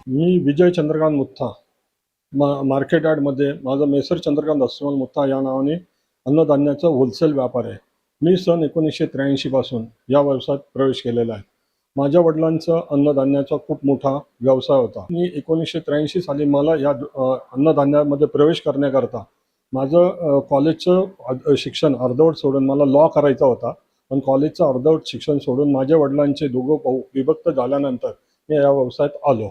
मी विजय Chandrakant मुत्था market यार्डमध्ये माझं measure Chandrakant अस्वल मुत्था या नावाने अन्नधान्याचा होलसेल व्यापार आहे. मी सन 1983 पासून या व्यवसायात प्रवेश केलेला आहे. माझ्या वडिलांचा अन्नधान्याचा खूप मोठा व्यवसाय होता. मी 1983 साली मला या अन्नधान्यामध्ये प्रवेश करण्याकरता माझं कॉलेजचं शिक्षण अर्धवट सोडून मला लॉ करायचा होता. पण कॉलेजचं अर्धवट शिक्षण सोडून माझ्या वडिलांचे दोघं भाऊ विभक्त झाल्यानंतर मी या व्यवसायात आलो.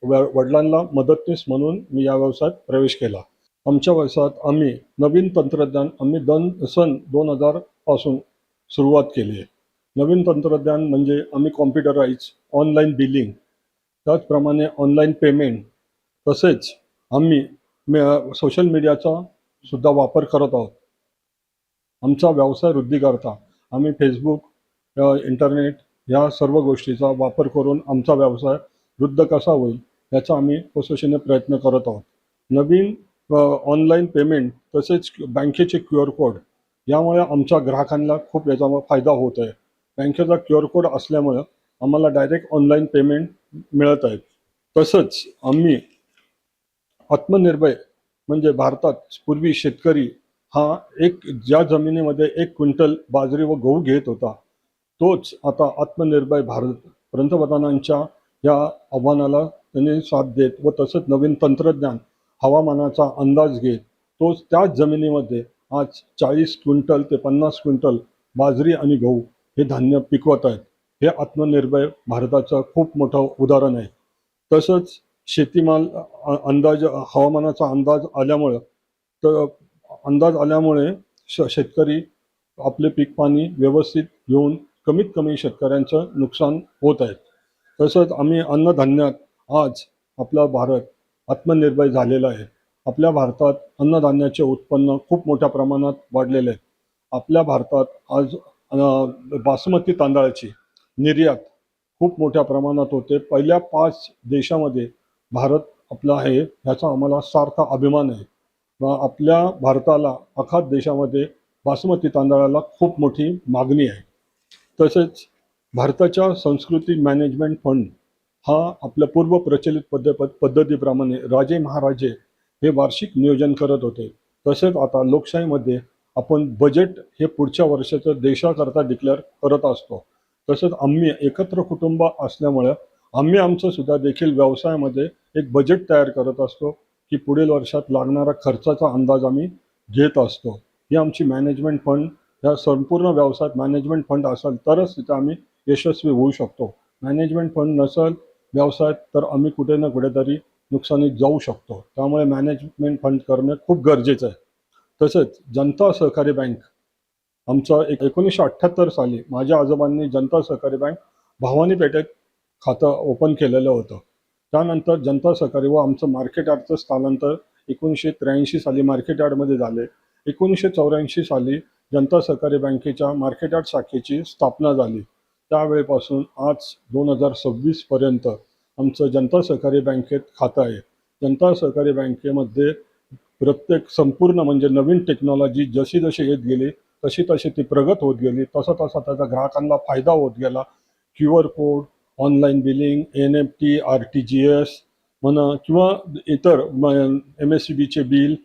वडिलांना मदतनीस म्हणून मी या व्यवसायात प्रवेश केला. आमच्या व्यवसायात आम्ही नवीन तंत्रज्ञान सन 2000 पासून सुरुवात केली आहे. नवीन तंत्रज्ञान म्हणजे आम्ही कॉम्प्युटराइज, ऑनलाईन बिलिंग, त्याचप्रमाणे ऑनलाईन पेमेंट, तसेच आम्ही सोशल मीडियाचा सुद्धा वापर करत आहोत. आमचा व्यवसाय वृद्धीकरता आम्ही फेसबुक, इंटरनेट या सर्व गोष्टीचा वापर करून आमचा व्यवसाय वृद्ध कसा होईल याचा आम्ही कसोशीने प्रयत्न करत आहोत. नवीन ऑनलाईन पेमेंट तसेच बँकेचे QR कोड यामुळे आमच्या ग्राहकांना खूप याचा फायदा होत आहे. बँकेचा QR कोड असल्यामुळं आम्हाला डायरेक्ट ऑनलाईन पेमेंट मिळत आहेत. तसंच आम्ही आत्मनिर्भर म्हणजे भारतात पूर्वी शेतकरी हा ज्या जमिनीमध्ये 1 क्विंटल बाजरी व गहू घेत होता, तोच आता आत्मनिर्भर भारत पंतप्रधानांच्या या आव्हानाला त्यांनी साथ देत व तसंच नवीन तंत्रज्ञान, हवामानाचा अंदाज घेत तोच त्याच जमिनीमध्ये आज 40 क्विंटल ते 50 क्विंटल बाजरी आणि गहू हे धान्य पिकवत आहेत. हे आत्मनिर्भर भारताचं खूप मोठं उदाहरण आहे. तसंच शेतीमाल अंदाज, हवामानाचा अंदाज आल्यामुळे शेतकरी आपले पीक पाणी व्यवस्थित घेऊन कमीत कमी शेतकऱ्यांचं नुकसान होत आहे. तसंच आम्ही अन्नधान्यात आज आपला भारत आत्मनिर्भर झालेला आहे. आपल्या भारतात अन्नधान्याचे उत्पन्न खूप मोठ्या प्रमाणात वाढलेले आहे. आपल्या भारतात आज बासमती तांदळाची निर्यात खूप मोठ्या प्रमाणात होते. पहिल्या 5 देशामध्ये भारत आपला आहे ह्याचा आम्हाला सार्थ अभिमान आहे. आपल्या भारताला अख्खा देशामध्ये बासमती तांदळाला खूप मोठी मागणी आहे. तसेच भारताच्या संस्कृती मॅनेजमेंट फंड हा आपल्या पूर्व प्रचलित पद्धतीप्रमाणे राजे महाराजे हे वार्षिक नियोजन करत होते. तसेच आता लोकशाहीमध्ये आपण बजेट हे पुढच्या वर्षाचं देशाकरता डिक्लेअर करत असतो. तसंच आम्ही एकत्र कुटुंब असल्यामुळे आम्ही आमचं सुद्धा देखील व्यवसायामध्ये एक बजेट तयार करत असतो की पुढील वर्षात लागणारा खर्चाचा अंदाज आम्ही घेत असतो. ही आमची मॅनेजमेंट फंड, या संपूर्ण व्यवसायात मॅनेजमेंट फंड असेल तरच तिथं आम्ही यशस्वी होऊ शकतो. मॅनेजमेंट फंड नसेल व्यवसायात तर आम्ही कुठे ना कुठेतरी नुकसानीत जाऊ शकतो. त्यामुळे मॅनेजमेंट फंड करणं खूप गरजेचं आहे. तसंच जनता सहकारी बँक आमचं 1978 साली माझ्या आजोबांनी जनता सहकारी बँक भवानी पेठेत खातं ओपन केलेलं होतं. त्यानंतर जनता सहकारी व आमचं मार्केट यार्डचं स्थलांतर 1983 साली मार्केट यार्डमध्ये झाले. 1984 साली जनता सहकारी बँकेच्या मार्केट यार्ड शाखेची स्थापना झाली. त्यावेळेपासून आज 2026 पर्यंत आमचं जनता सहकारी बँकेत खातं आहे. जनता सहकारी बँकेमध्ये प्रत्येक संपूर्ण म्हणजे नवीन टेक्नॉलॉजी जशी जशी येत गेली तशी तशी ती प्रगत होत गेली. तसा तसा त्याचा ग्राहकांना फायदा होत गेला. QR code, online billing, NFT, RTGS म्हणा किंवा इतर MSCBचे बिल,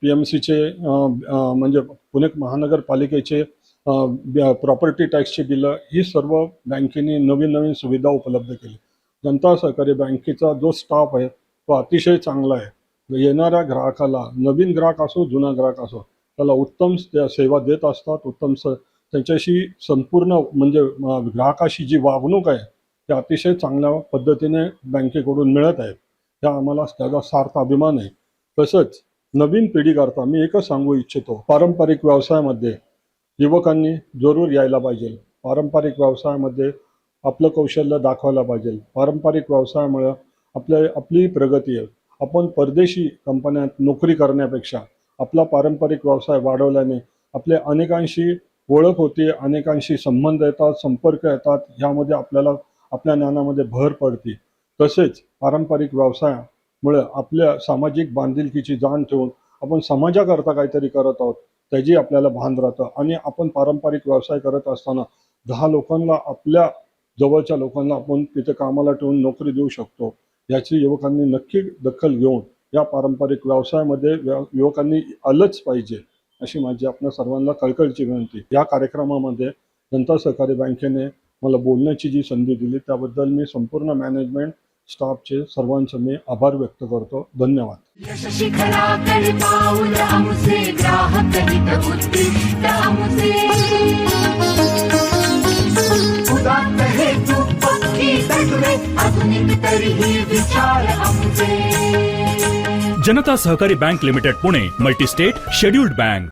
PMCचे म्हणजे पुणे महानगरपालिकेचे प्रॉपर्टी टॅक्सची बिलं, ही सर्व बँकेने नवीन नवीन सुविधा उपलब्ध केली. जनता सहकारी बँकेचा जो स्टाफ आहे तो अतिशय चांगला आहे. येणाऱ्या ग्राहकाला, नवीन ग्राहक असो जुना ग्राहक असो, त्याला उत्तम सेवा देत असतात. त्यांच्याशी संपूर्ण म्हणजे ग्राहकाशी जी वागणूक आहे ती अतिशय चांगल्या पद्धतीने बँकेकडून मिळत आहे. त्या आम्हाला त्याचा सार्थ अभिमान आहे. तसंच नवीन पिढीकरता मी एकच सांगू इच्छितो, पारंपरिक व्यवसायामध्ये युवकांनी जरूर यायला पाहिजे. पारंपरिक व्यवसायामध्ये आपलं कौशल्य दाखवायला पाहिजे. पारंपरिक व्यवसायामुळे आपली प्रगती आहे. आपण परदेशी कंपन्यात नोकरी करण्यापेक्षा आपला पारंपरिक व्यवसाय वाढवल्याने आपले अनेकांशी ओळख होते, अनेकांशी संबंध येतात, संपर्क येतात. ह्यामध्ये आपल्याला आपल्या ज्ञानामध्ये भर पडते. तसेच पारंपरिक व्यवसायामुळे आपल्या सामाजिक बांधिलकीची जाण ठेवून आपण समाजाकरता काहीतरी करत आहोत त्याची आपल्याला भान राहतं. आणि आपण पारंपरिक व्यवसाय करत असताना 10 लोकांना, आपल्या जवळच्या लोकांना आपण तिथे कामाला ठेवून नोकरी देऊ शकतो. याची युवकांनी नक्की दखल घेऊन या पारंपरिक व्यवसायामध्ये युवकांनी आलंच पाहिजे अशी माझी आपल्या सर्वांना कळकळीची विनंती. या कार्यक्रमामध्ये जनता सहकारी बँकेने मला बोलण्याची जी संधी दिली त्याबद्दल मी संपूर्ण मॅनेजमेंट स्टाफचे सर्वांचे मी आभार व्यक्त करतो. धन्यवाद. यश शिखराकडे पाऊल आमुचे ग्राहक हित उद्दिष्ट आमुचे उदात्त हेतू पक्की तत्वे आधुनिक तरीही विचार आमुचे. जनता सहकारी bank limited Pune, multi state scheduled bank.